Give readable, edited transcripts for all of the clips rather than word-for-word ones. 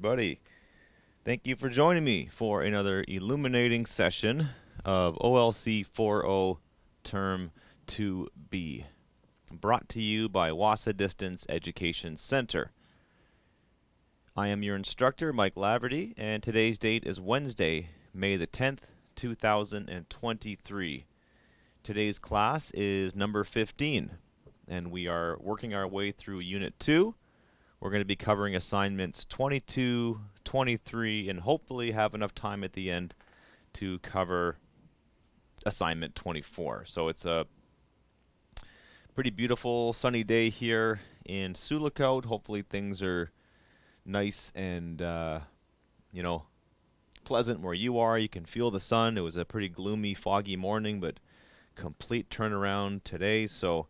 Buddy, thank you for joining me for another illuminating session of OLC4O Term 2B, brought to you by Wassa Distance Education Center. I am your instructor, Mike Laverty, and today's date is Wednesday, May the 10th, 2023. Today's class is number 15, and we are working our way through Unit 2. We're going to be covering assignments 22, 23, and hopefully have enough time at the end to cover assignment 24. So it's a pretty beautiful sunny day here in Sulikout. Hopefully things are nice and, pleasant where you are. You can feel the sun. It was a pretty gloomy, foggy morning, but complete turnaround today. So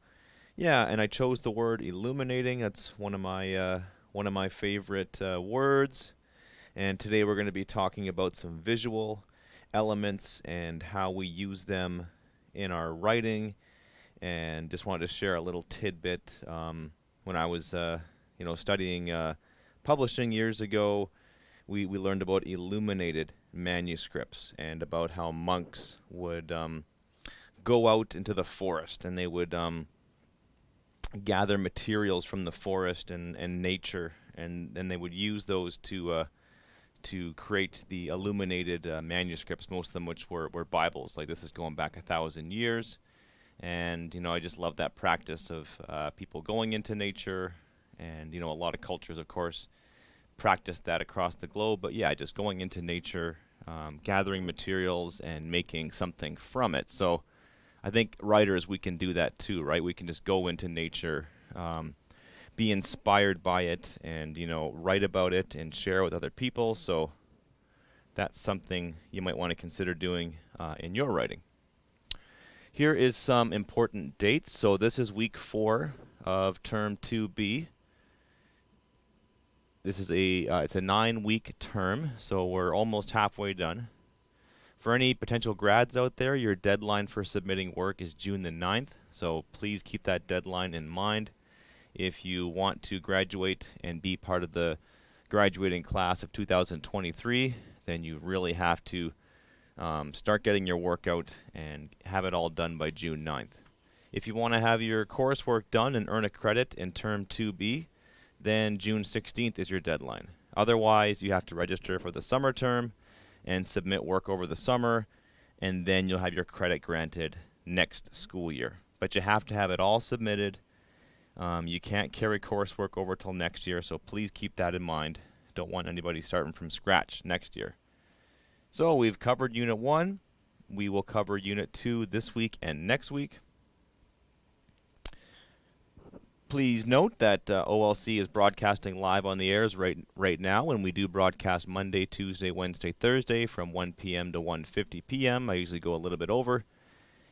yeah, and I chose the word illuminating. That's one of my favorite words. And today we're going to be talking about some visual elements and how we use them in our writing. And just wanted to share a little tidbit. When I was, studying publishing years ago, we learned about illuminated manuscripts and about how monks would go out into the forest and they would gather materials from the forest and nature, and then they would use those to create the illuminated manuscripts, most of them which were Bibles. Like, this is going back 1,000 years, and I just love that practice of people going into nature, and a lot of cultures, of course, practice that across the globe. But yeah, just going into nature, gathering materials, and making something from it. So I think writers, we can do that too, right? We can just go into nature, be inspired by it, and write about it and share with other people. So that's something you might want to consider doing in your writing. Here is some important dates. So this is week 4 of term 2B. This is it's a 9-week term, so we're almost halfway done. For any potential grads out there, your deadline for submitting work is June the 9th, so please keep that deadline in mind. If you want to graduate and be part of the graduating class of 2023, then you really have to start getting your work out and have it all done by June 9th. If you want to have your coursework done and earn a credit in term 2B, then June 16th is your deadline. Otherwise, you have to register for the summer term and submit work over the summer, and then you'll have your credit granted next school year. But you have to have it all submitted. You can't carry coursework over till next year, so please keep that in mind. Don't want anybody starting from scratch next year. So we've covered Unit 1. We will cover Unit 2 this week and next week. Please note that OLC is broadcasting live on the airs right now, and we do broadcast Monday, Tuesday, Wednesday, Thursday from 1 p.m. to 1:50 p.m. I usually go a little bit over.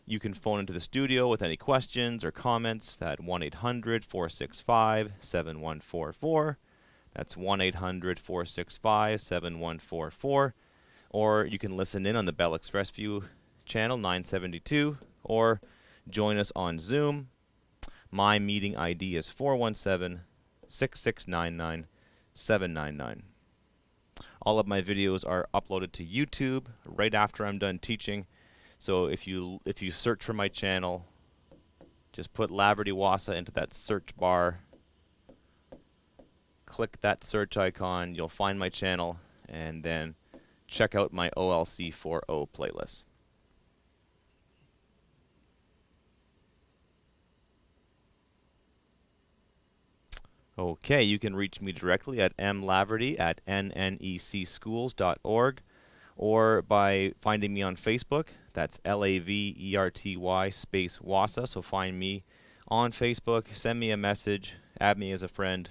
You can phone into the studio with any questions or comments at 1-800-465-7144. That's 1-800-465-7144. Or you can listen in on the Bell ExpressVu channel 972, or join us on Zoom. My meeting ID is 417-6699-799. All of my videos are uploaded to YouTube right after I'm done teaching. So if you search for my channel, just put Laverty Wassa into that search bar. Click that search icon. You'll find my channel, and then check out my OLC4O playlist. Okay, you can reach me directly at mlaverty@nnecschools.org, or by finding me on Facebook. That's Laverty space Wassa. So find me on Facebook, send me a message, add me as a friend,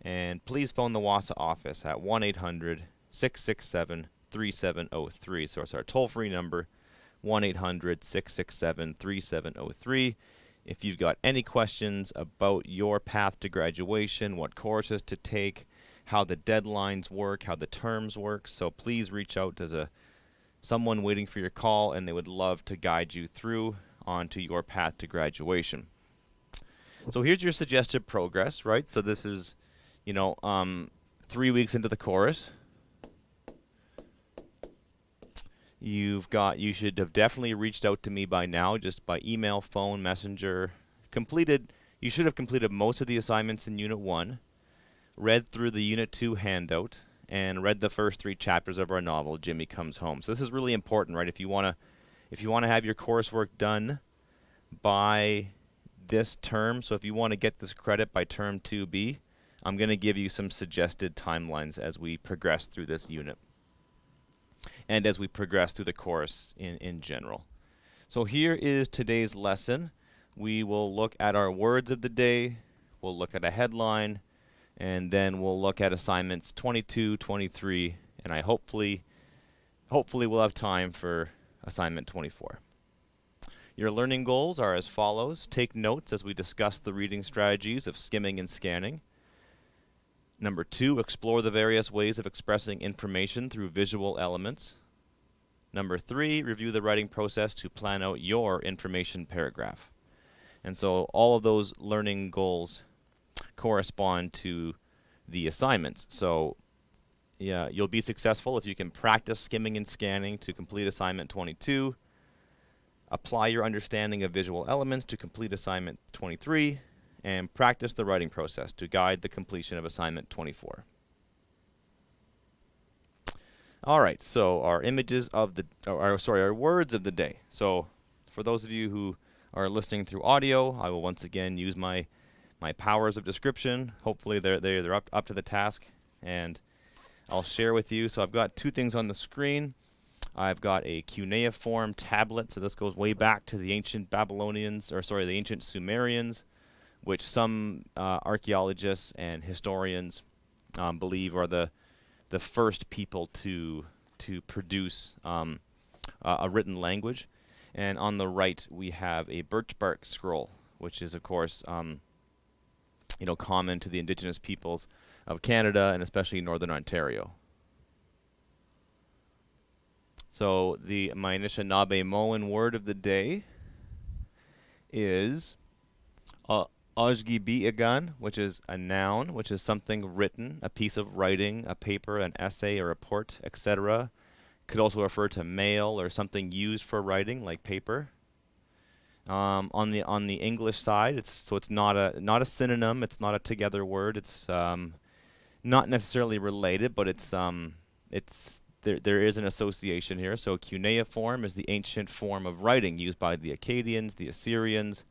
and please phone the Wassa office at 1-800-667-3703. So it's our toll-free number, 1-800-667-3703. If you've got any questions about your path to graduation, what courses to take, how the deadlines work, how the terms work, so please reach out. There's someone waiting for your call, and they would love to guide you through onto your path to graduation. So here's your suggested progress, right? So this is, 3 weeks into the course. You should have definitely reached out to me by now, just by email, phone, messenger. You should have completed most of the assignments in Unit 1, read through the Unit 2 handout, and read the first 3 chapters of our novel, Jimmy Comes Home. So this is really important, right? If you want to have your coursework done by this term, so if you want to get this credit by term 2B, I'm going to give you some suggested timelines as we progress through this unit and as we progress through the course in general. So here is today's lesson. We will look at our words of the day, we'll look at a headline, and then we'll look at assignments 22, 23, and I hopefully we'll have time for assignment 24. Your learning goals are as follows. Take notes as we discuss the reading strategies of skimming and scanning. Number 2, explore the various ways of expressing information through visual elements. Number 3, review the writing process to plan out your information paragraph. And so all of those learning goals correspond to the assignments. So yeah, you'll be successful if you can practice skimming and scanning to complete assignment 22, apply your understanding of visual elements to complete assignment 23, and practice the writing process to guide the completion of assignment 24. All right, so our our words of the day. So for those of you who are listening through audio, I will once again use my powers of description. Hopefully they're up to the task, and I'll share with you. So I've got 2 things on the screen. I've got a cuneiform tablet, so this goes way back to the ancient the ancient Sumerians, which some archaeologists and historians believe are the first people to produce a written language. And on the right we have a birch bark scroll, which is of course common to the indigenous peoples of Canada and especially Northern Ontario. So my Anishinaabe word of the day is Ojgibiigan, which is a noun, which is something written, a piece of writing, a paper, an essay, a report, etc. Could also refer to mail or something used for writing, like paper. On the English side, it's not a synonym. It's not a together word. It's not necessarily related, but there is an association here. So cuneiform is the ancient form of writing used by the Akkadians, the Assyrians,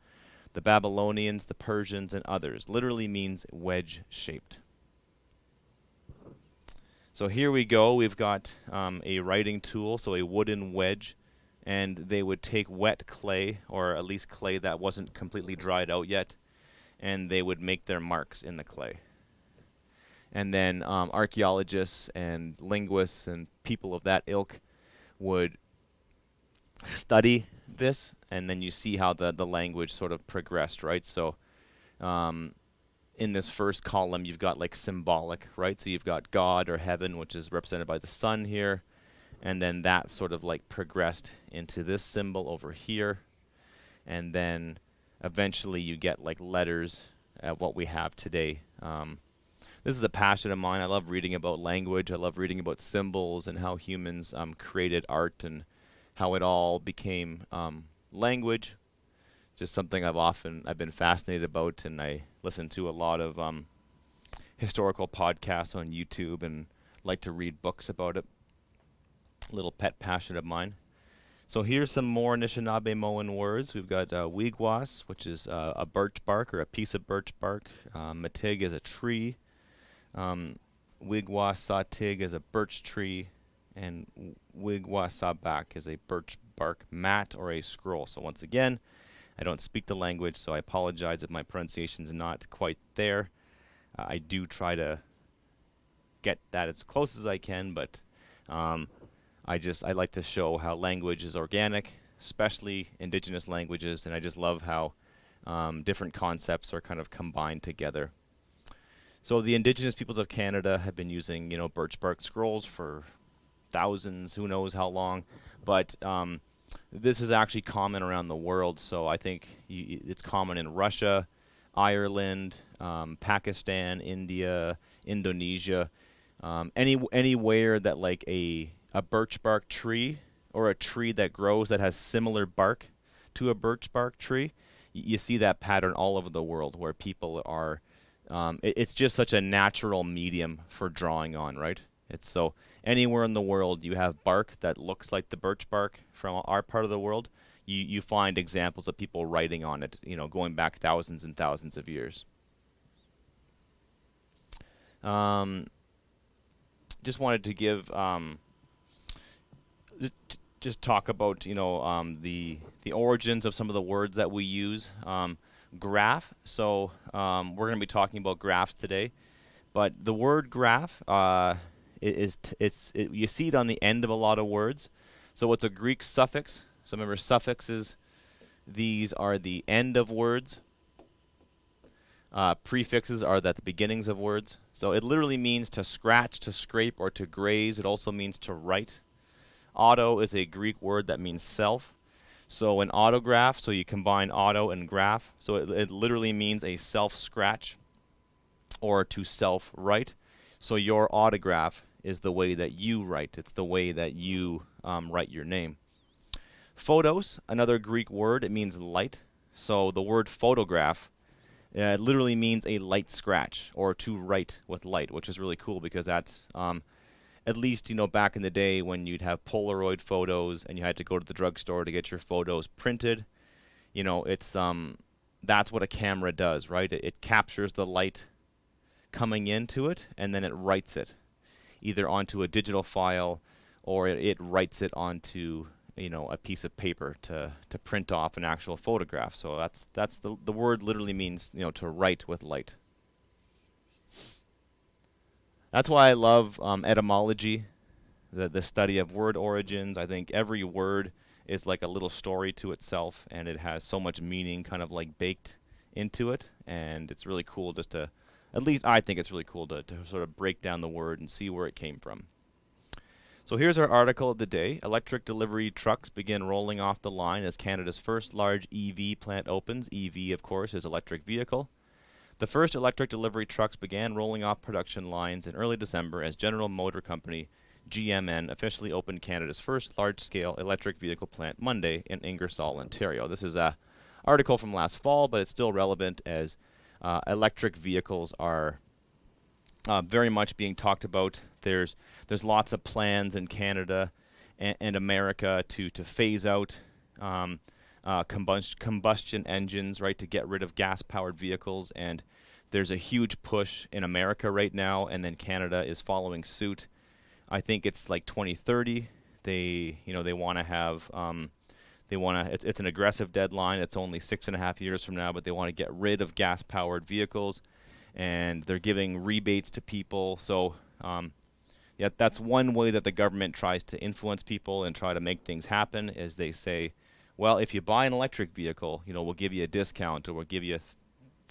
the Babylonians, the Persians, and others. Literally means wedge-shaped. So here we go. We've got a writing tool, so a wooden wedge, and they would take wet clay, or at least clay that wasn't completely dried out yet, and they would make their marks in the clay. And then archaeologists and linguists and people of that ilk would study this, and then you see how the language sort of progressed, right? So in this first column, you've got like symbolic, right? So you've got God or heaven, which is represented by the sun here, and then that sort of like progressed into this symbol over here, and then eventually you get like letters at what we have today. This is a passion of mine. I love reading about language. I love reading about symbols and how humans created art and how it all became language. Just something I've been fascinated about, and I listen to a lot of historical podcasts on YouTube and like to read books about it. Little pet passion of mine. So here's some more Anishinaabe words. We've got wigwas, which is a birch bark or a piece of birch bark. Matig is a tree. Wigwasatig is a birch tree, and wigwasabak is a birch bark mat or a scroll. So once again, I don't speak the language, so I apologize if my pronunciation is not quite there. I do try to get that as close as I can, but I like to show how language is organic, especially indigenous languages, and I just love how different concepts are kind of combined together. So the indigenous peoples of Canada have been using, birch bark scrolls for thousands, who knows how long, but this is actually common around the world. So I think it's common in Russia, Ireland, Pakistan, India, Indonesia. Anywhere that like a birch bark tree or a tree that grows that has similar bark to a birch bark tree, you see that pattern all over the world where people are. It's just such a natural medium for drawing on, right? It's so anywhere in the world you have bark that looks like the birch bark from our part of the world, you find examples of people writing on it, going back thousands and thousands of years. Um, just wanted to give just talk about the origins of some of the words that we use. Graph. So we're going to be talking about graphs today, but the word graph you see it on the end of a lot of words. So it's a Greek suffix. So remember, suffixes. These are the end of words. Prefixes are at the beginnings of words. So it literally means to scratch, to scrape, or to graze. It also means to write. Auto is a Greek word that means self. So an autograph, so you combine auto and graph. So it literally means a self-scratch or to self-write. So your autograph is the way that you write. It's the way that you write your name. Photos, another Greek word. It means light. So the word photograph literally means a light scratch or to write with light, which is really cool because that's at least, back in the day when you'd have Polaroid photos and you had to go to the drugstore to get your photos printed, it's that's what a camera does, right? It captures the light coming into it and then it writes it either onto a digital file or it writes it onto a piece of paper to print off an actual photograph. So that's the word literally means to write with light. That's why I love etymology, the study of word origins. I think every word is like a little story to itself, and it has so much meaning kind of like baked into it. And it's really cool just to, at least I think it's really cool to sort of break down the word and see where it came from. So here's our article of the day. Electric delivery trucks begin rolling off the line as Canada's first large EV plant opens. EV, of course, is electric vehicle. The first electric delivery trucks began rolling off production lines in early December as General Motor Company, GMN, officially opened Canada's first large-scale electric vehicle plant Monday in Ingersoll, Ontario. This is an article from last fall, but it's still relevant as electric vehicles are very much being talked about. There's lots of plans in Canada and America to phase out combustion engines, right, to get rid of gas-powered vehicles, and there's a huge push in America right now, and then Canada is following suit. I think it's like 2030. They want to have it's an aggressive deadline. It's only 6.5 years from now, but they want to get rid of gas-powered vehicles, and they're giving rebates to people. So that's one way that the government tries to influence people and try to make things happen. Is they say, well, if you buy an electric vehicle, we'll give you a discount, or we'll give you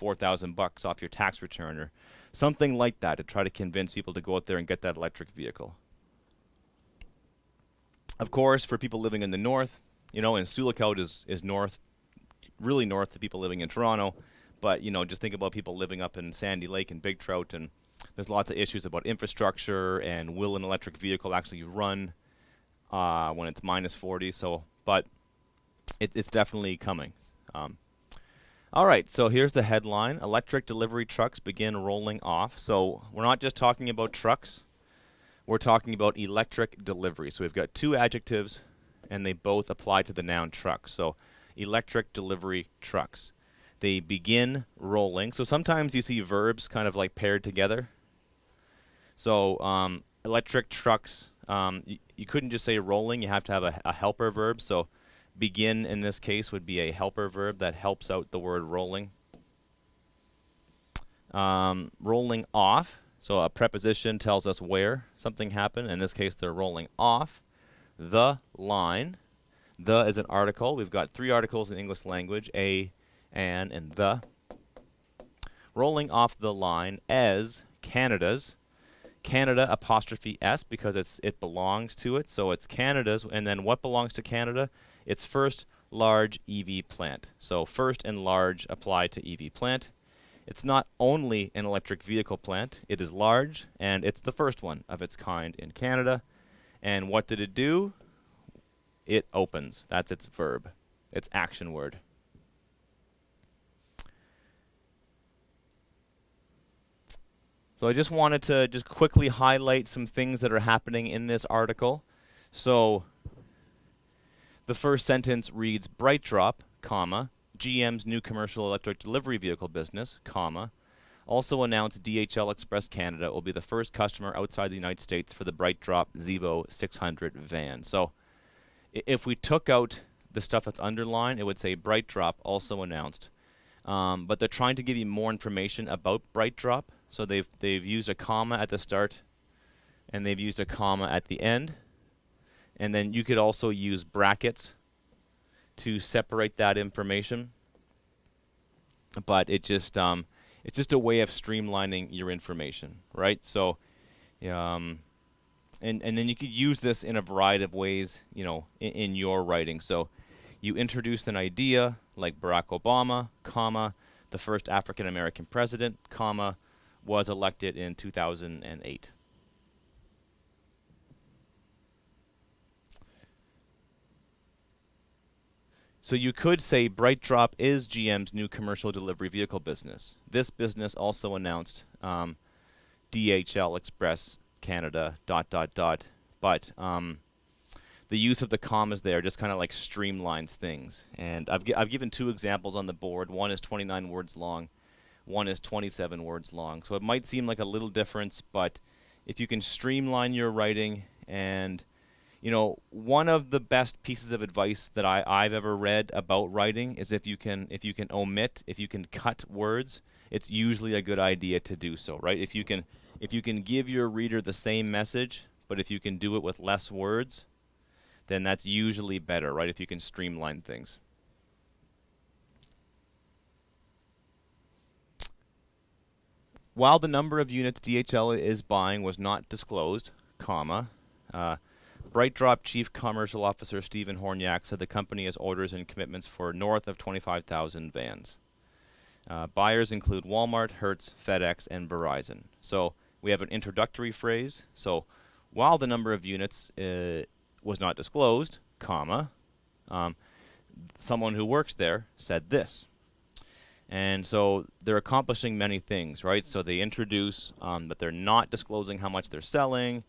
$4,000 off your tax return, or something like that, to try to convince people to go out there and get that electric vehicle. Of course, for people living in the north, and Sioux Lookout is north, really north to people living in Toronto, but just think about people living up in Sandy Lake and Big Trout, and there's lots of issues about infrastructure and will an electric vehicle actually run when it's minus 40. So, but it's definitely coming. All right, so here's the headline. Electric delivery trucks begin rolling off. So we're not just talking about trucks. We're talking about electric delivery. So we've got two adjectives, and they both apply to the noun truck. So electric delivery trucks. They begin rolling. So sometimes you see verbs kind of like paired together. So electric trucks, you couldn't just say rolling. You have to have a helper verb. So begin in this case would be a helper verb that helps out the word rolling. Rolling off, so a preposition tells us where something happened. In this case, they're rolling off the line. The is an article. We've got 3 articles in English language, a, an, and the. Rolling off the line as Canada's. Canada apostrophe S because it belongs to it. So it's Canada's, and then what belongs to Canada? Its first large EV plant. So first and large apply to EV plant. It's not only an electric vehicle plant, it is large, and it's the first one of its kind in Canada. And what did it do? It opens. That's its verb, its action word. So I just wanted to just quickly highlight some things that are happening in this article. So the first sentence reads, BrightDrop, comma, GM's new commercial electric delivery vehicle business, comma, also announced DHL Express Canada will be the first customer outside the United States for the BrightDrop Zevo 600 van. So if we took out the stuff that's underlined, it would say BrightDrop also announced. But they're trying to give you more information about BrightDrop. So they've used a comma at the start, and they've used a comma at the end. And then you could also use brackets to separate that information. But it's just a way of streamlining your information, right? So, and then you could use this in a variety of ways, you know, in your writing. So you introduced an idea like Barack Obama, comma, the first African American president, comma, was elected in 2008. So you could say BrightDrop is GM's new commercial delivery vehicle business. This business also announced DHL Express Canada, ... But the use of the commas there just kind of like streamlines things. And I've given two examples on the board. One is 29 words long. One is 27 words long. So it might seem like a little difference, but if you can streamline your writing, and you know, one of the best pieces of advice that I've ever read about writing is if you can omit, if you can cut words, it's usually a good idea to do so, right? If you can give your reader the same message, but if you can do it with less words, then that's usually better, right? If you can streamline things. While the number of units DHL is buying was not disclosed, comma, BrightDrop Chief Commercial Officer Stephen Horniak said the company has orders and commitments for north of 25,000 vans. Buyers include Walmart, Hertz, FedEx, and Verizon. So we have an introductory phrase. So while the number of units was not disclosed, comma, someone who works there said this. And so they're accomplishing many things, right? So they introduce that they're not disclosing how much they're selling,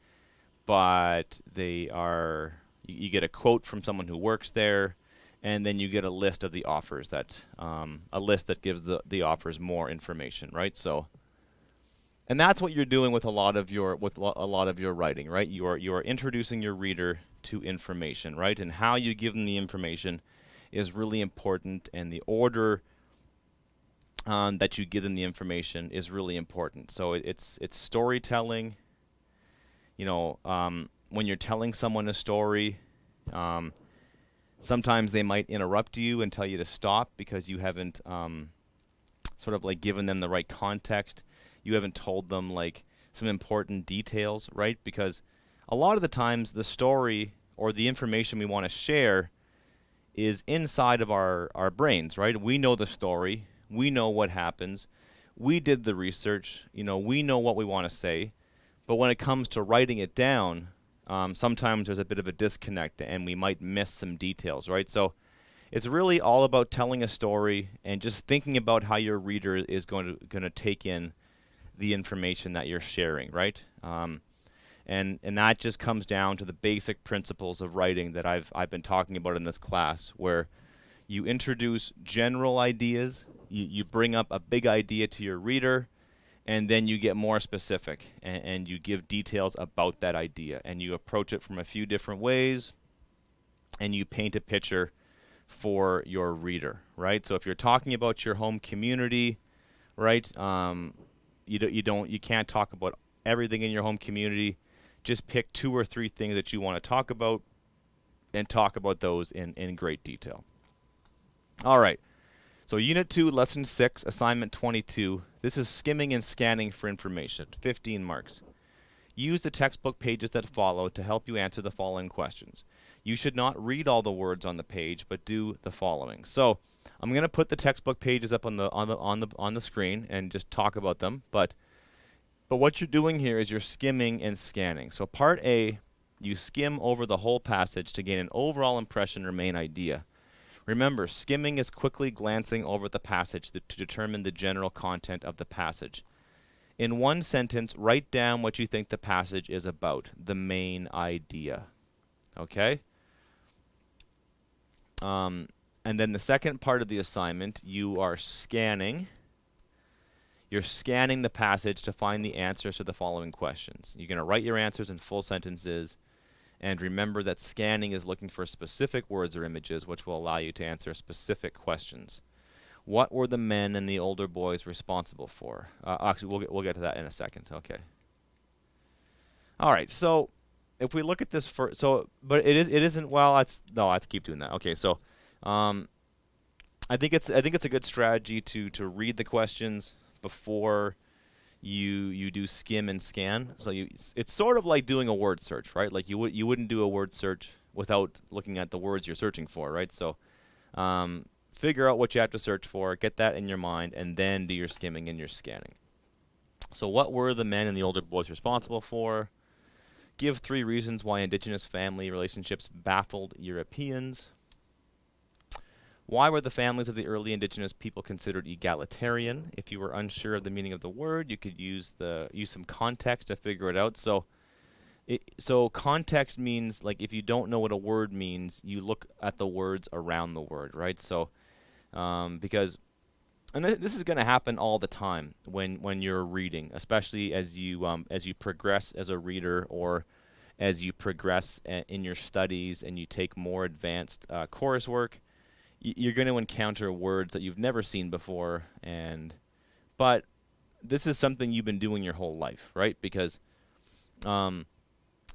but they are, you get a quote from someone who works there, and then you get a list of the offers that, a list that gives the offers more information, right? So, and that's what you're doing with a lot of your writing, right? You are introducing your reader to information, right? And how you give them the information is really important, and the order that you give them the information is really important. So it's storytelling. You know, when you're telling someone a story, sometimes they might interrupt you and tell you to stop because you haven't sort of like given them the right context. You haven't told them like some important details, right? Because a lot of the times the story or the information we want to share is inside of our brains, right? We know the story. We know what happens. We did the research. You know, we know what we want to say. But when it comes to writing it down, sometimes there's a bit of a disconnect and we might miss some details, right? So it's really all about telling a story and just thinking about how your reader is going to take in the information that you're sharing, right? And that just comes down to the basic principles of writing that I've been talking about in this class, where you introduce general ideas, you bring up a big idea to your reader, and then you get more specific and you give details about that idea, and you approach it from a few different ways, and you paint a picture for your reader, right? So if you're talking about your home community, right, you can't talk about everything in your home community. Just pick 2 or 3 things that you want to talk about and talk about those in great detail. All right. So Unit 2, Lesson 6, Assignment 22. This is skimming and scanning for information, 15 marks. Use the textbook pages that follow to help you answer the following questions. You should not read all the words on the page, but do the following. So I'm going to put the textbook pages up on the screen and just talk about them. But what you're doing here is you're skimming and scanning. So part A, you skim over the whole passage to gain an overall impression or main idea. Remember, skimming is quickly glancing over the passage to determine the general content of the passage. In one sentence, write down what you think the passage is about, the main idea. Okay? And then the second part of the assignment, you are scanning. You're scanning the passage to find the answers to the following questions. You're going to write your answers in full sentences. And remember that scanning is looking for specific words or images, which will allow you to answer specific questions. What were the men and the older boys responsible for? Actually, we'll get to that in a second. Okay. All right. So if we look at this first, but it isn't. Well, let's keep doing that. Okay. So, I think it's a good strategy to read the questions before you do skim and scan. So it's sort of like doing a word search, right? Like you wouldn't do a word search without looking at the words you're searching for, right? So figure out what you have to search for, get that in your mind, and then do your skimming and your scanning. So what were the men and the older boys responsible for? Give 3 reasons why Indigenous family relationships baffled Europeans. Why were the families of the early Indigenous people considered egalitarian? If you were unsure of the meaning of the word, you could use some context to figure it out. So context means, like, if you don't know what a word means, you look at the words around the word, right? So because, and this is going to happen all the time when you're reading, especially as you progress as a reader, or as you progress in your studies and you take more advanced coursework. You're going to encounter words that you've never seen before, but this is something you've been doing your whole life, right? Because, and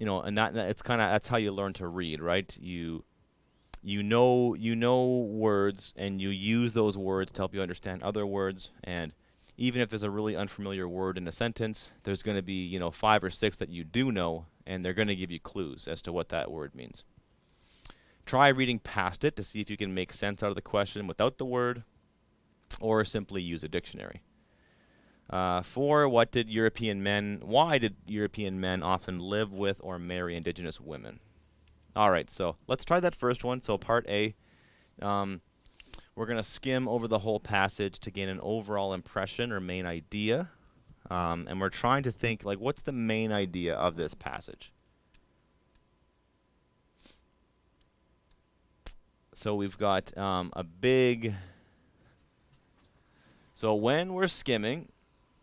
that's how you learn to read, right? You know words, and you use those words to help you understand other words. And even if there's a really unfamiliar word in a sentence, there's going to be 5 or 6 that you do know, and they're going to give you clues as to what that word means. Try reading past it to see if you can make sense out of the question without the word, or simply use a dictionary. 4, why did European men often live with or marry Indigenous women? All right, so let's try that first one. So part A, we're going to skim over the whole passage to gain an overall impression or main idea. And we're trying to think, like, what's the main idea of this passage? So we've got so when we're skimming,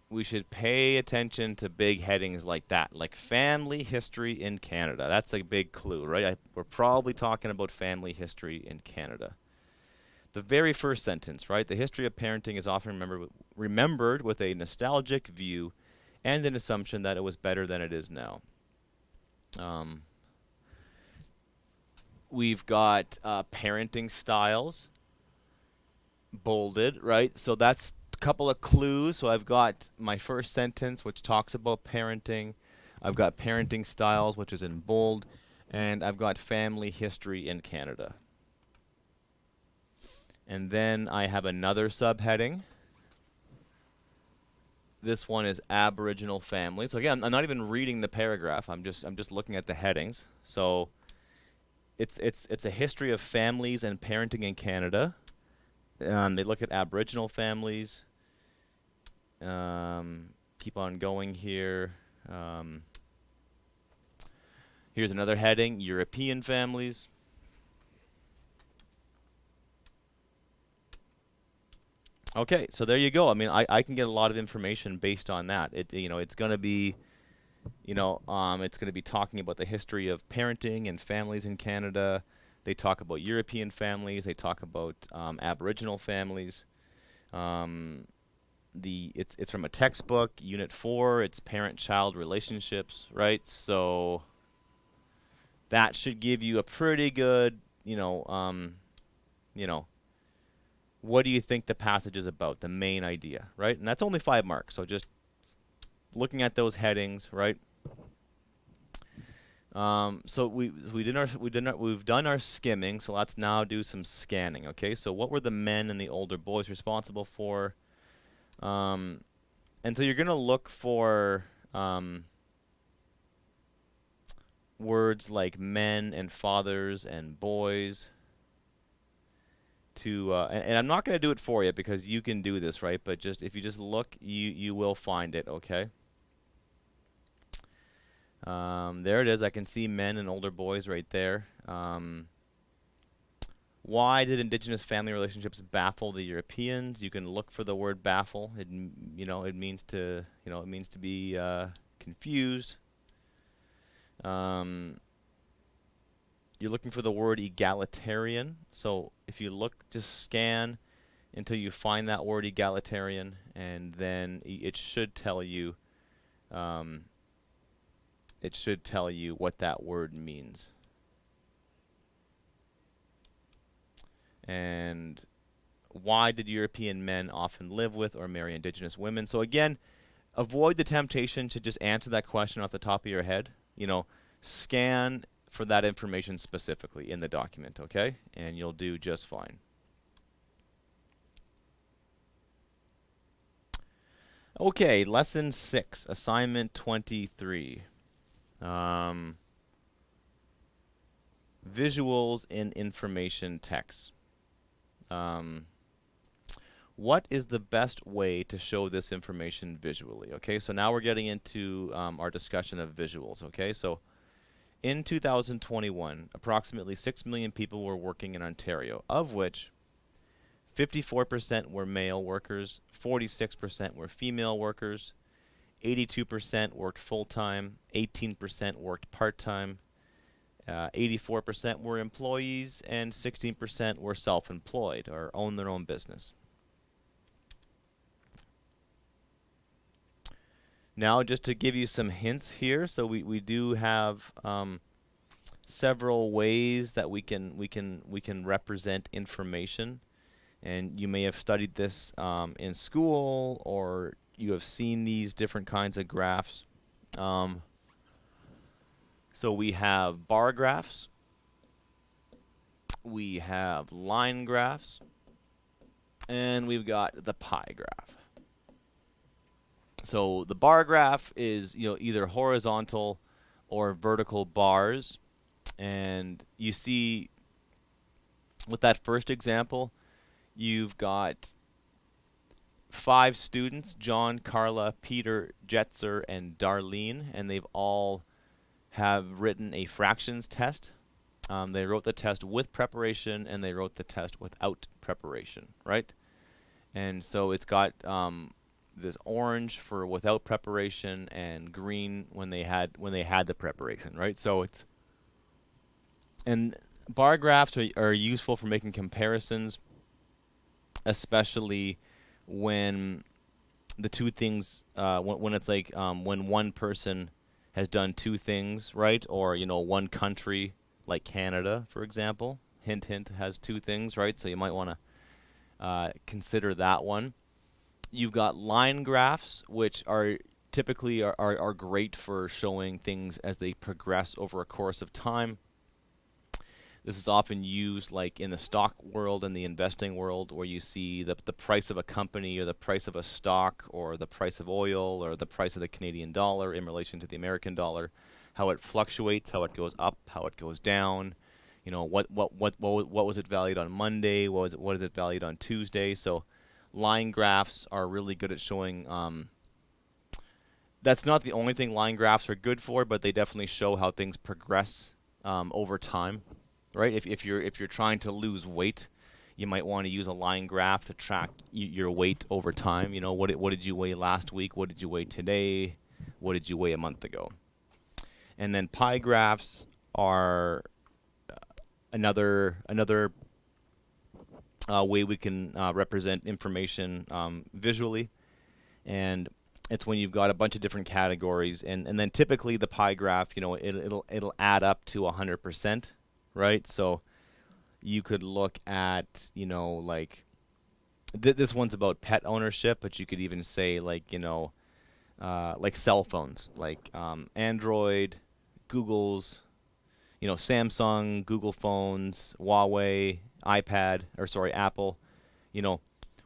we should pay attention to big headings like that, like family history in Canada. That's a big clue, right? We're probably talking about family history in Canada. The very first sentence, right? The history of parenting is often remembered with a nostalgic view and an assumption that it was better than it is now. We've got parenting styles bolded, right? So that's a couple of clues. So I've got my first sentence, which talks about parenting. I've got parenting styles, which is in bold. And I've got family history in Canada. And then I have another subheading. This one is Aboriginal families. So again, I'm not even reading the paragraph. I'm just looking at the headings. So it's a history of families and parenting in Canada. They look at Aboriginal families. Keep on going here. Here's another heading, European families. Okay, so there you go. I mean, I can get a lot of information based on that. It's going to be, it's going to be talking about the history of parenting and families in Canada. They talk about European families. They talk about Aboriginal families. It's from a textbook, Unit 4. It's parent-child relationships, right? So that should give you a pretty good, what do you think the passage is about, the main idea, right? And that's only 5 marks, so just looking at those headings, right? So we've done our skimming. So let's now do some scanning. Okay. So what were the men and the older boys responsible for? Um, and so you're gonna look for words like men and fathers and boys to and I'm not going to do it for you because you can do this, right? But just if you just look, you will find it, okay? There it is. I can see men and older boys right there. Why did indigenous family relationships baffle the Europeans? You can look for the word baffle. It means to, it means to be confused. Um, you're looking for the word egalitarian. So if you look, just scan until you find that word egalitarian, and then it should tell you um, what that word means. And why did European men often live with or marry indigenous women? So again, avoid the temptation to just answer that question off the top of your head. Scan for that information specifically in the document, okay? And you'll do just fine. Okay, lesson 6, assignment 23. Visuals in information text. What is the best way to show this information visually? Okay, so now we're getting into our discussion of visuals. Okay, so in 2021, approximately 6 million people were working in Ontario, of which 54% were male workers, 46% were female workers, 82% worked full-time, 18% worked part-time, 84% were employees, and 16% were self-employed or own their own business. Now, just to give you some hints here, so we do have several ways that we can represent information, and you may have studied this in school, or you have seen these different kinds of graphs. So we have bar graphs, we have line graphs, and we've got the pie graph. So the bar graph is either horizontal or vertical bars, and you see with that first example, you've got 5 students: John, Carla, Peter, Jetzer, and Darlene, and they've all have written a fractions test. They wrote the test with preparation, and they wrote the test without preparation, right? And so it's got this orange for without preparation and green when they had the preparation, right? So and bar graphs are useful for making comparisons, especially when the two things when it's like when one person has done 2 things, right? Or one country like Canada, for example, hint hint, has 2 things, right? So you might want to consider that one. You've got line graphs, which are typically are great for showing things as they progress over a course of time. This is often used like in the stock world and the investing world, where you see the price of a company or the price of a stock or the price of oil or the price of the Canadian dollar in relation to the American dollar, how it fluctuates, how it goes up, how it goes down. What was it valued on Monday? What is it valued on Tuesday? So line graphs are really good at showing. That's not the only thing line graphs are good for, but they definitely show how things progress over time. Right? If you're trying to lose weight, you might want to use a line graph to track your weight over time. What did you weigh last week? What did you weigh today? What did you weigh a month ago? And then pie graphs are another way we can represent information visually, and it's when you've got a bunch of different categories, and then typically the pie graph, it'll add up to 100%. Right? So you could look at, like this one's about pet ownership, but you could even say like, like cell phones, like Android, Google's, Samsung, Google phones, Huawei, Apple, you know,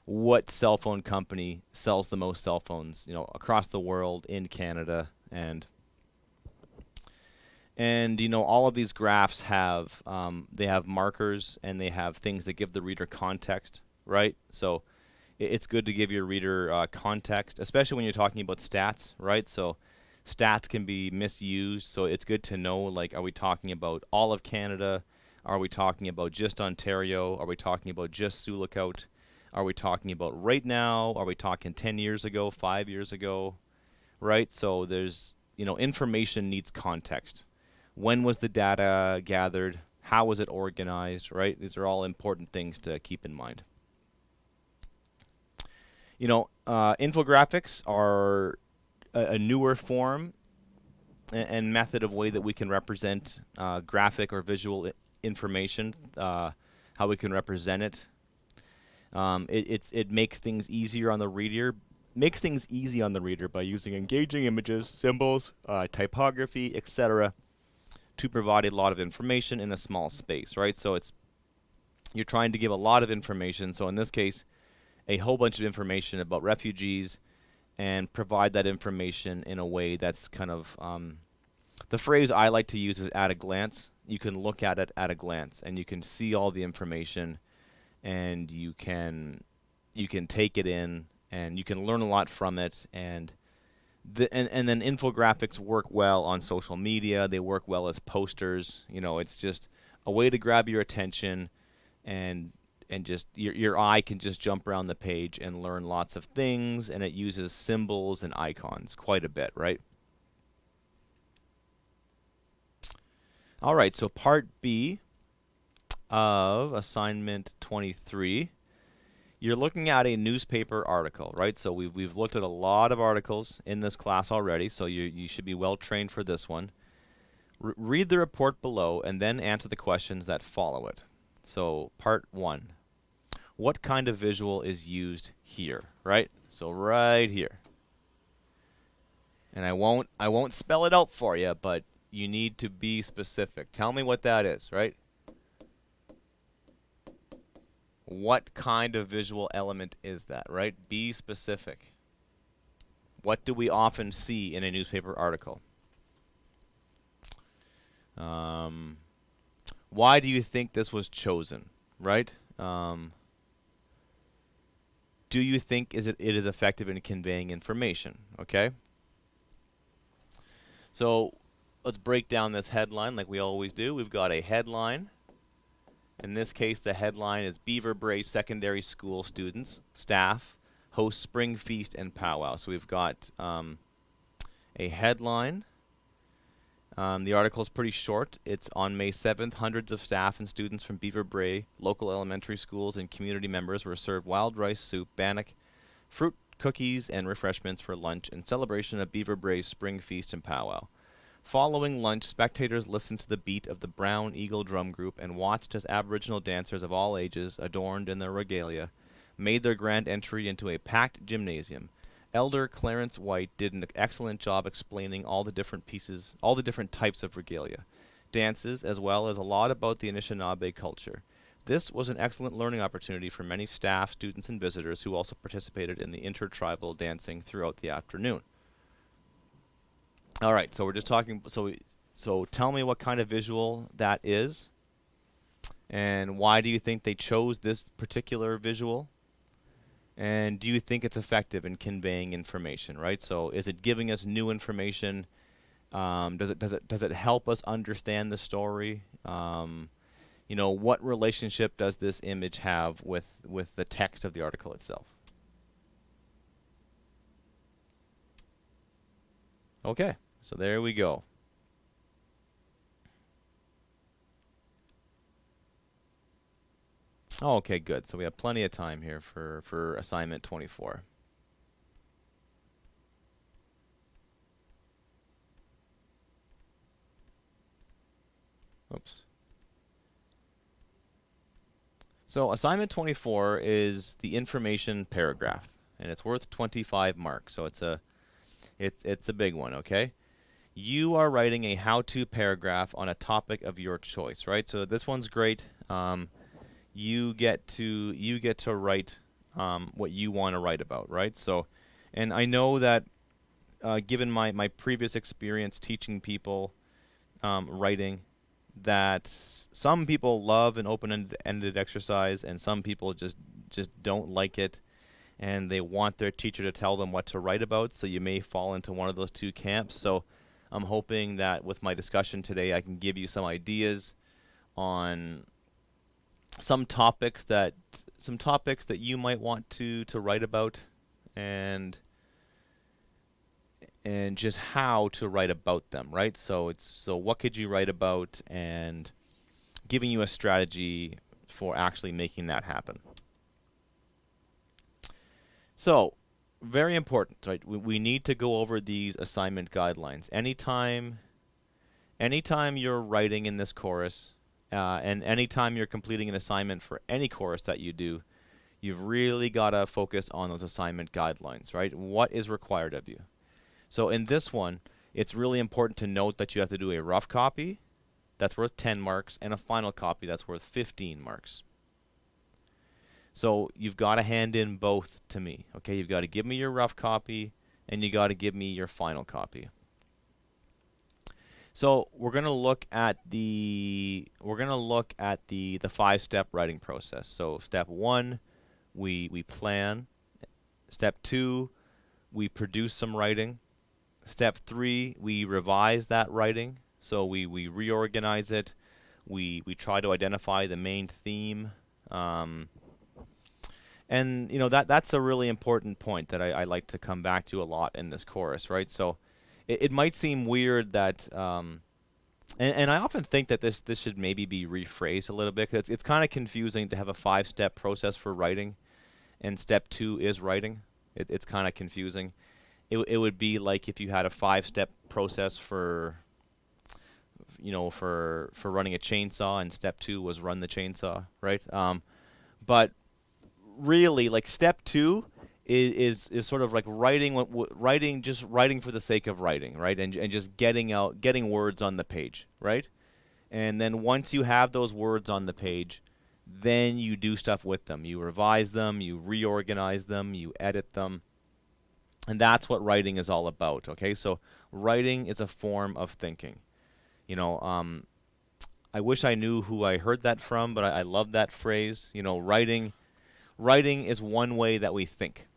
what cell phone company sells the most cell phones, across the world, in Canada, and all of these graphs have they have markers, and they have things that give the reader context, right? So it's good to give your reader context, especially when you're talking about stats, right? So stats can be misused, so it's good to know, like, are we talking about all of Canada? Are we talking about just Ontario? Are we talking about just Sioux Lookout? Are we talking about right now? Are we talking 10 years ago, 5 years ago, right? So there's, information needs context. When was the data gathered? How was it organized, right? These are all important things to keep in mind. Infographics are a newer form and method of way that we can represent graphic or visual information, how we can represent it. It makes things easier on the reader. Makes things easy on the reader by using engaging images, symbols, typography, etc., to provide a lot of information in a small space, right? So you're trying to give a lot of information. So in this case, a whole bunch of information about refugees, and provide that information in a way that's kind of the phrase I like to use is at a glance. You can look at it at a glance, and you can see all the information, and you can take it in, and you can learn a lot from it. And then infographics work well on social media. They work well as posters. It's just a way to grab your attention, and just your eye can just jump around the page and learn lots of things, and it uses symbols and icons quite a bit, right? All right, so part B of assignment 23, you're looking at a newspaper article, right? So we've looked at a lot of articles in this class already, so you should be well trained for this one. Read the report below and then answer the questions that follow it. So part 1. What kind of visual is used here, right? So right here. And I won't spell it out for you, but you need to be specific. Tell me what that is, right? What kind of visual element is that, right? Be specific. What do we often see in a newspaper article? Why do you think this was chosen, right? Do you think it is effective in conveying information? Okay. So let's break down this headline like we always do. We've got a headline. In this case, the headline is Beaver Brae Secondary School students, staff, host spring feast and powwow. So we've got a headline. The article is pretty short. It's on May 7th. Hundreds of staff and students from Beaver Brae, local elementary schools, and community members were served wild rice soup, bannock, fruit, cookies, and refreshments for lunch in celebration of Beaver Brae's spring feast and powwow. Following lunch, spectators listened to the beat of the Brown Eagle Drum Group and watched as Aboriginal dancers of all ages, adorned in their regalia, made their grand entry into a packed gymnasium. Elder Clarence White did an excellent job explaining all the different types of regalia, dances, as well as a lot about the Anishinaabe culture. This was an excellent learning opportunity for many staff, students, and visitors who also participated in the intertribal dancing throughout the afternoon. All right, so we're just talking. So tell me what kind of visual that is, and why do you think they chose this particular visual? And do you think it's effective in conveying information, right? So is it giving us new information? Does it help us understand the story? What relationship does this image have with the text of the article itself? Okay, so there we go. Oh, okay, good. So we have plenty of time here for assignment 24. Oops. So assignment 24 is the information paragraph, and it's worth 25 marks. So it's a big one, okay? You are writing a how-to paragraph on a topic of your choice, right? So this one's great. You get to write what you want to write about, right? So, and I know that given my previous experience teaching people writing, that some people love an open-ended exercise, and some people just don't like it, and they want their teacher to tell them what to write about. So you may fall into one of those two camps. So I'm hoping that with my discussion today, I can give you some ideas on some topics that you might want to write about, and just how to write about them, right? So what could you write about, and giving you a strategy for actually making that happen. So, very important, right? We need to go over these assignment guidelines. Anytime you're writing in this course, and anytime you're completing an assignment for any course that you do, you've really got to focus on those assignment guidelines, right? What is required of you? So in this one, it's really important to note that you have to do a rough copy that's worth 10 marks and a final copy that's worth 15 marks. So you've got to hand in both to me. Okay, you've got to give me your rough copy and you got to give me your final copy. So we're going to look at the 5-step writing process. So step 1, we plan. Step 2, we produce some writing. Step 3, we revise that writing. So we reorganize it. We try to identify the main theme. And you know that's a really important point that I like to come back to a lot in this course, right? So it might seem weird that, and I often think that this should maybe be rephrased a little bit, because it's kind of confusing to have a 5-step process for writing, and step 2 is writing. It's kind of confusing. It would be like if you had a 5-step process for running a chainsaw, and step 2 was run the chainsaw, right? But really, like, step 2 is sort of like writing for the sake of writing, right? And just getting words on the page, right? And then once you have those words on the page, then you do stuff with them. You revise them, you reorganize them, you edit them. And that's what writing is all about, okay? So writing is a form of thinking. I wish I knew who I heard that from, but I love that phrase. Writing is one way that we think.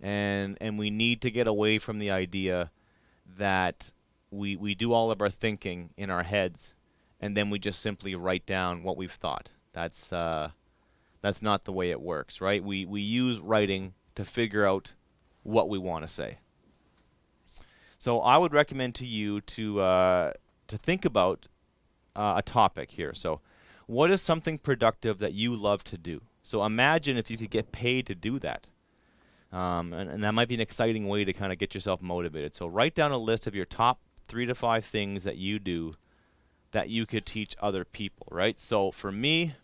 And we need to get away from the idea that we do all of our thinking in our heads, and then we just simply write down what we've thought. That's not the way it works, right? We use writing to figure out what we want to say. So I would recommend to you to think about a topic here. So what is something productive that you love to do? So imagine if you could get paid to do that. And that might be an exciting way to kind of get yourself motivated. So write down a list of your top 3 to 5 things that you do that you could teach other people, right? So for me,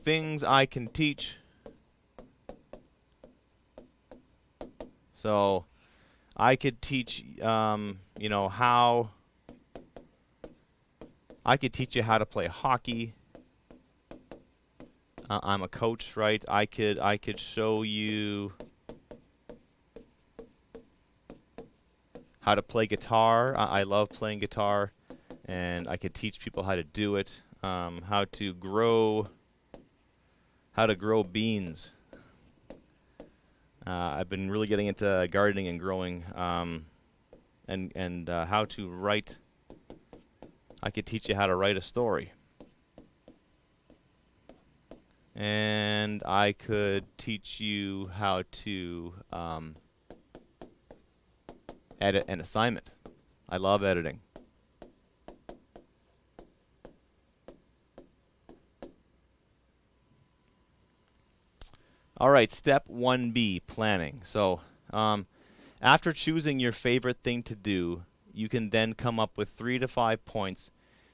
things I can teach. So I could teach, how I could teach you how to play hockey. I'm a coach, right? I could show you how to play guitar. I love playing guitar, and I could teach people how to do it. How to grow beans. I've been really getting into gardening and growing, and how to write. I could teach you how to write a story. And I could teach you how to edit an assignment. I love editing. All right, step 1B, planning. So after choosing your favorite thing to do, you can then come up with 3 to 5 points,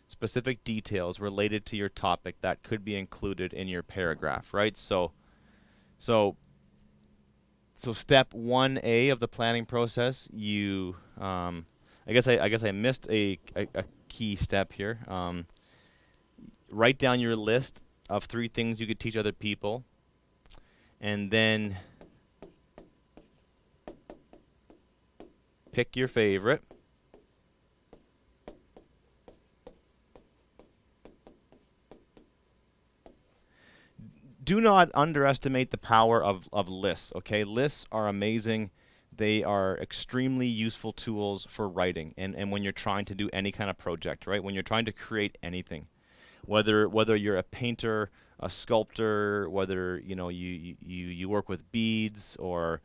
specific details related to your topic that could be included in your paragraph, right? So So step 1A of the planning process, you I guess I missed a key step here. Write down your list of 3 things you could teach other people, and then pick your favorite. Do not underestimate the power of lists, okay? Lists are amazing. They are extremely useful tools for writing and when you're trying to do any kind of project, right? When you're trying to create anything. Whether you're a painter, a sculptor, whether you work with beads, or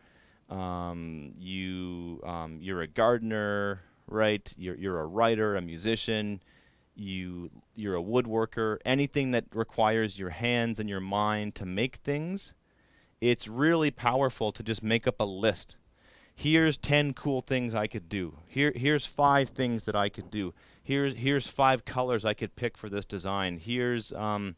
you're a gardener, right? You're a writer, a musician, you're a woodworker, anything that requires your hands and your mind to make things, it's really powerful to just make up a list. Here's 10 cool things I could do. Here's 5 things that I could do. Here's 5 colors I could pick for this design. Here's 5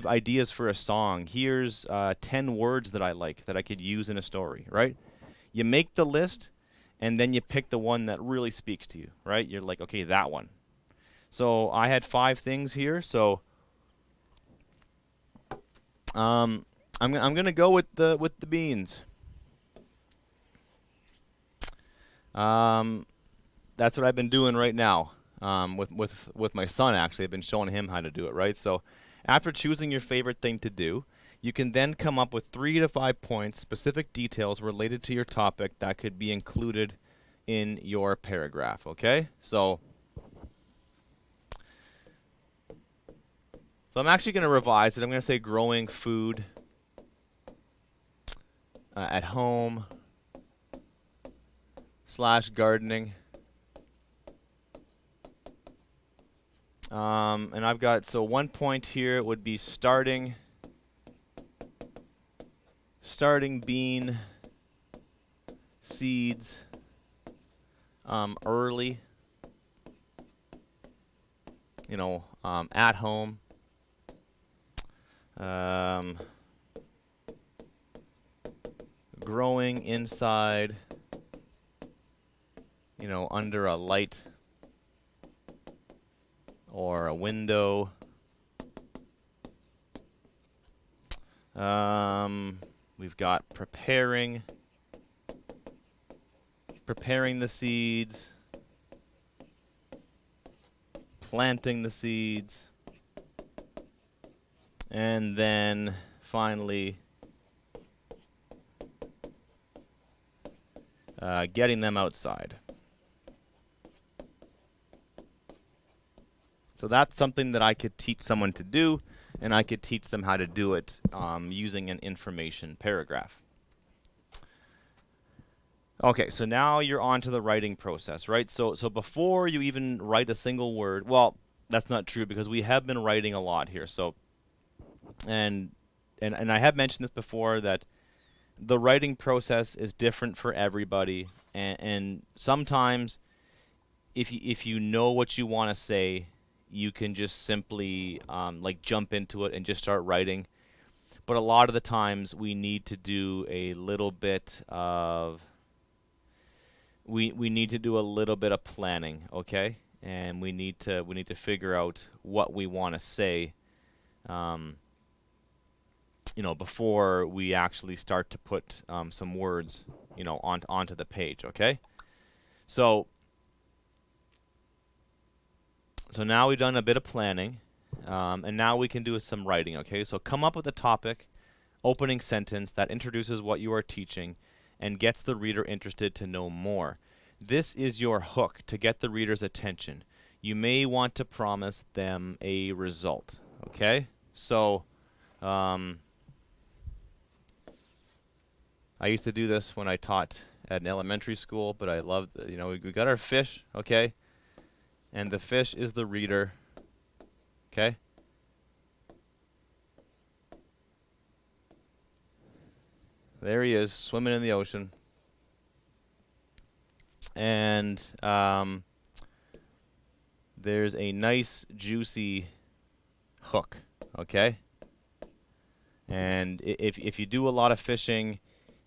ideas for a song. Here's 10 words that I like that I could use in a story, right? You make the list, and then you pick the one that really speaks to you, right? You're like, okay, that one. So I had 5 things here, so I'm gonna go with the beans. That's what I've been doing right now. With my son, actually, I've been showing him how to do it, right? So after choosing your favorite thing to do, you can then come up with 3 to 5 points, specific details related to your topic that could be included in your paragraph, okay? So I'm actually going to revise it. I'm going to say growing food at home / gardening. And I've got, so 1 point here would be starting bean seeds early, at home. Growing inside, under a light or a window. We've got preparing the seeds, planting the seeds, and then finally getting them outside. So that's something that I could teach someone to do, and I could teach them how to do it using an information paragraph. Okay, so now you're on to the writing process, right? So before you even write a single word, well, that's not true because we have been writing a lot here. So, and I have mentioned this before, that the writing process is different for everybody, and sometimes if you know what you want to say, you can just simply like jump into it and just start writing. But a lot of the times we need to do a little bit of we need to do a little bit of planning, okay? And we need to figure out what we want to say, before we actually start to put some words, onto the page, okay? So now we've done a bit of planning, and now we can do some writing, okay? So come up with a topic, opening sentence that introduces what you are teaching and gets the reader interested to know more. This is your hook to get the reader's attention. You may want to promise them a result, okay? So I used to do this when I taught at an elementary school, but I loved, we got our fish, okay? And the fish is the reader, okay? There he is, swimming in the ocean. And there's a nice, juicy hook, okay? And if you do a lot of fishing,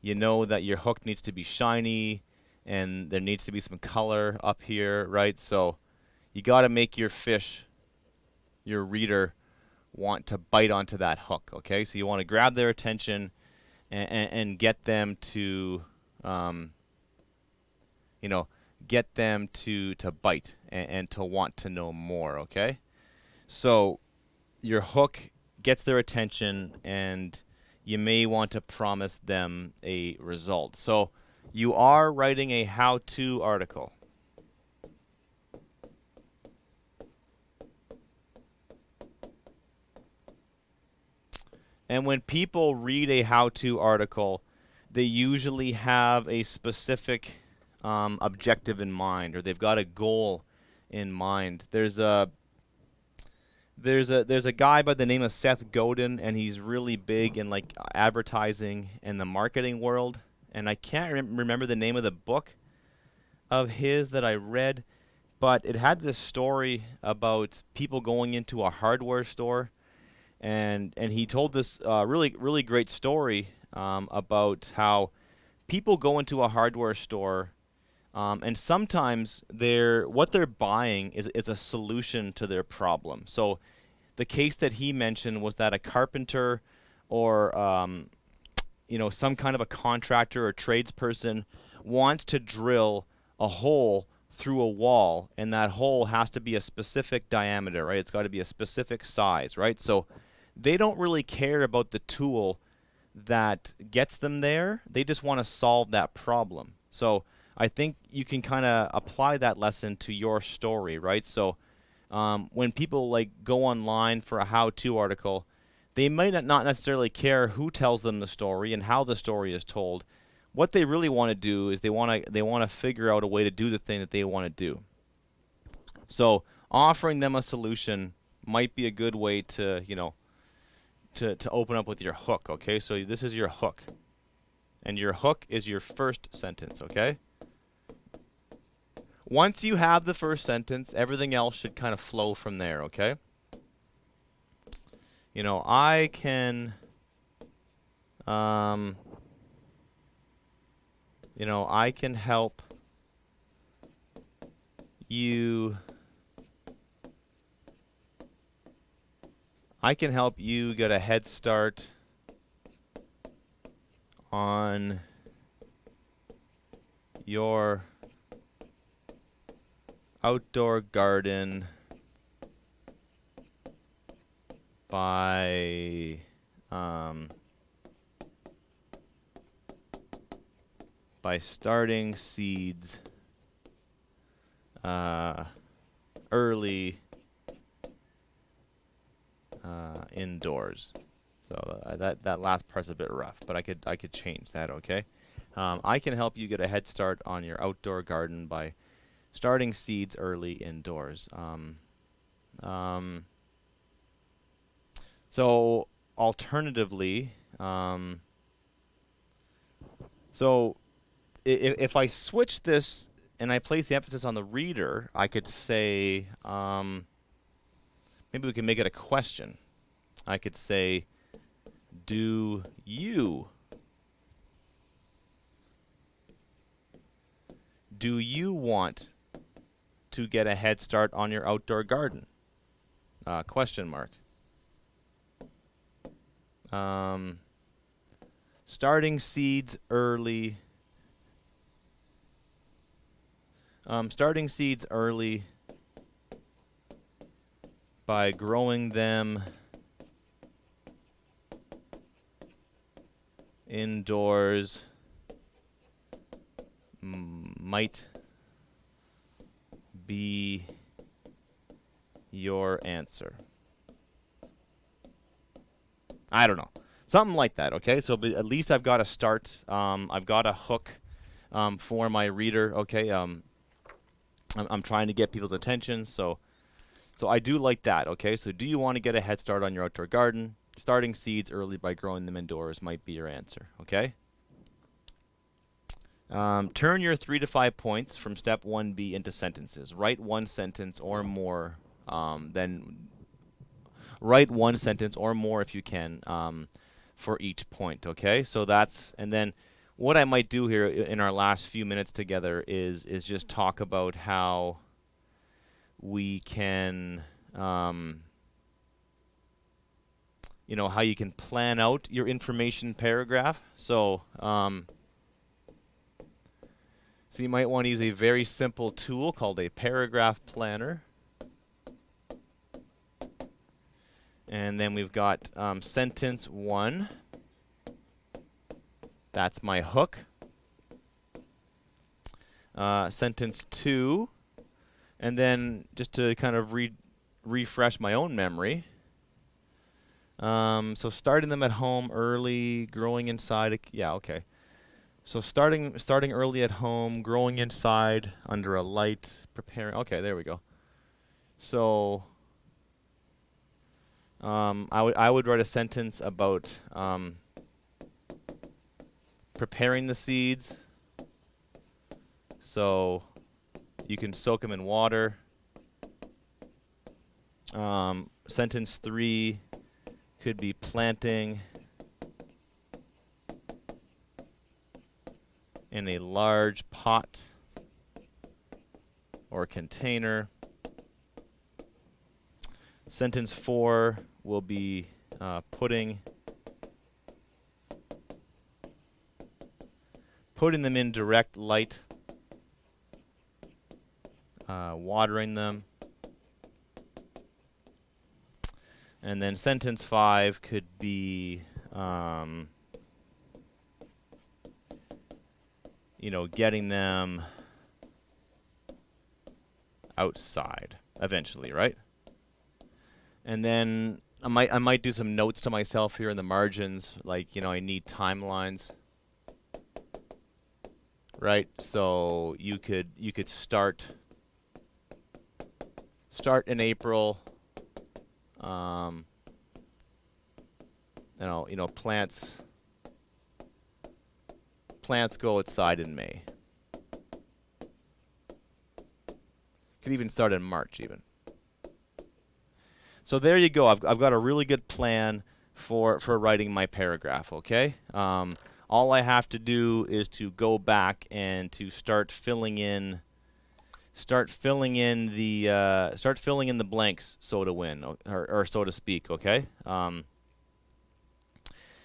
You know that your hook needs to be shiny, and there needs to be some color up here, right? So you got to make your fish, your reader, want to bite onto that hook, okay? So you want to grab their attention and get them to, you know, get them to bite and to want to know more, okay? So your hook gets their attention, and you may want to promise them a result. So you are writing a how-to article. And when people read a how-to article, they usually have a specific objective in mind, or they've got a goal in mind. There's a guy by the name of Seth Godin, and he's really big in like advertising and the marketing world. And I can't remember the name of the book of his that I read, but it had this story about people going into a hardware store, and he told this really great story about how people go into a hardware store, and sometimes what they're buying is a solution to their problem. So the case that he mentioned was that a carpenter or some kind of a contractor or tradesperson wants to drill a hole through a wall, and that hole has to be a specific diameter, right? It's got to be a specific size, right? So they don't really care about the tool that gets them there. They just want to solve that problem. So I think you can kind of apply that lesson to your story, right? So when people like go online for a how-to article, they might not necessarily care who tells them the story and how the story is told. What they really want to do is they want to figure out a way to do the thing that they want to do. So offering them a solution might be a good way to to open up with your hook. Okay, so this is your hook, and your hook is your first sentence. Okay. Once you have the first sentence, everything else should kind of flow from there. Okay. I can, I can help you. I can help you get a head start on your outdoor garden by starting seeds early indoors. So that last part's a bit rough, but I could change that. Okay, I can help you get a head start on your outdoor garden by starting seeds early indoors. So alternatively, so if I switch this and I place the emphasis on the reader, I could say, maybe we can make it a question. I could say, do you want to get a head start on your outdoor garden? Question mark. Starting seeds early. Starting seeds early by growing them indoors might be your answer. I don't know. Something like that, okay? So but at least I've got a start. I've got a hook for my reader, okay? I'm trying to get people's attention, so I do like that, okay? So do you want to get a head start on your outdoor garden? Starting seeds early by growing them indoors might be your answer, okay? Turn your 3 to 5 points from step 1B into sentences. Write one sentence or more, write one sentence or more if you can for each point, okay? So and then what I might do here in our last few minutes together is just talk about how we can, you know, how you can plan out your information paragraph. So you might want to use a very simple tool called a paragraph planner. And then we've got sentence 1. That's my hook. Sentence 2. And then just to kind of refresh my own memory. So starting them at home early, growing inside. Yeah, okay. So starting early at home, growing inside under a light, preparing. Okay, there we go. So I would write a sentence about preparing the seeds. So you can soak them in water. Sentence 3 could be planting in a large pot or container. Sentence 4 will be putting them in direct light, watering them. And then sentence 5 could be, you know, getting them outside eventually, right? And then I might do some notes to myself here in the margins, like, you know, I need timelines, right? So you could start in April. You know, plants go outside in May. Could even start in March even. So there you go. I've got a really good plan for writing my paragraph, okay? All I have to do is to go back and to start filling in the blanks, so to win, or so to speak, okay?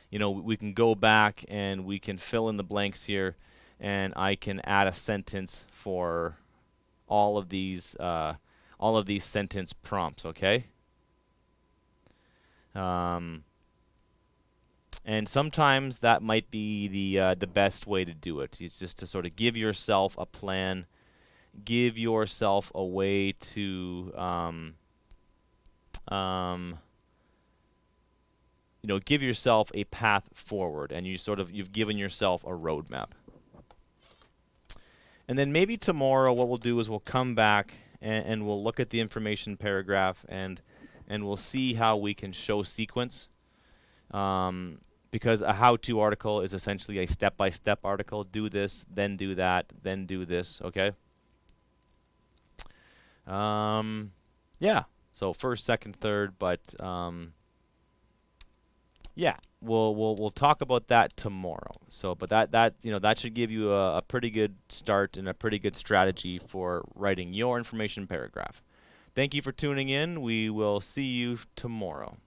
You know, we can go back and we can fill in the blanks here, and I can add a sentence for all of these sentence prompts, okay? And sometimes that might be the best way to do it. It's just to sort of give yourself a plan, give yourself a way to you know, give yourself a path forward, and you've given yourself a roadmap. And then maybe tomorrow what we'll do is we'll come back and we'll look at the information paragraph and we'll see how we can show sequence. Because a how-to article is essentially a step-by-step article. Do this, then do that, then do this, okay? Yeah, so first, second, third, but yeah, we'll talk about that tomorrow. So, but that you know, that should give you a pretty good start and a pretty good strategy for writing your information paragraph. Thank you for tuning in. We will see you tomorrow.